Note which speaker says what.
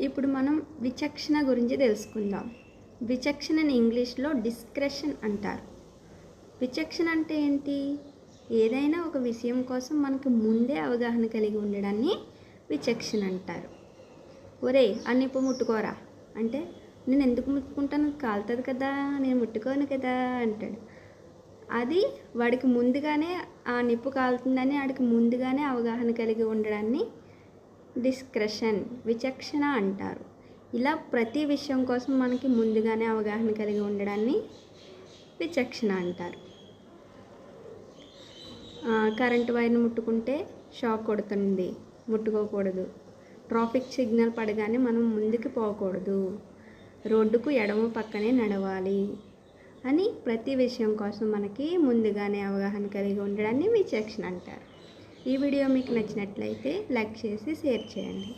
Speaker 1: ఇప్పుడు మనం విచక్షణ గురించి తెలుసుకుందాం. విచక్షణని ఇంగ్లీష్లో డిస్క్రెషన్ అంటారు. విచక్షణ అంటే ఏంటి? ఏదైనా ఒక విషయం కోసం మనకు ముందే అవగాహన కలిగి ఉండడాన్ని విచక్షణ అంటారు. ఒరే ఆ నిప్పు ముట్టుకోరా అంటే, నేను ఎందుకు ముట్టుకుంటాను, కాలుతుంది కదా, నేను ముట్టుకోను కదా అంటాడు. అది వాడికి ముందుగానే ఆ నిప్పు కాలుతుందని వాడికి ముందుగానే అవగాహన కలిగి ఉండడాన్ని డిస్క్రెషన్, విచక్షణ అంటారు. ఇలా ప్రతి విషయం కోసం మనకి ముందుగానే అవగాహన కలిగి ఉండడాన్ని విచక్షణ అంటారు. కరెంటు వైర్ని ముట్టుకుంటే షాక్ కొడుతుంది, ముట్టుకోకూడదు. ట్రాఫిక్ సిగ్నల్ పడగానే మనం ముందుకు పోకూడదు, రోడ్డుకు ఎడమ పక్కనే నడవాలి అని ప్రతి విషయం కోసం మనకి ముందుగానే అవగాహన కలిగి ఉండడాన్ని విచక్షణ అంటారు. ఈ వీడియో మీకు నచ్చినట్లయితే లైక్ చేసి షేర్ చేయండి.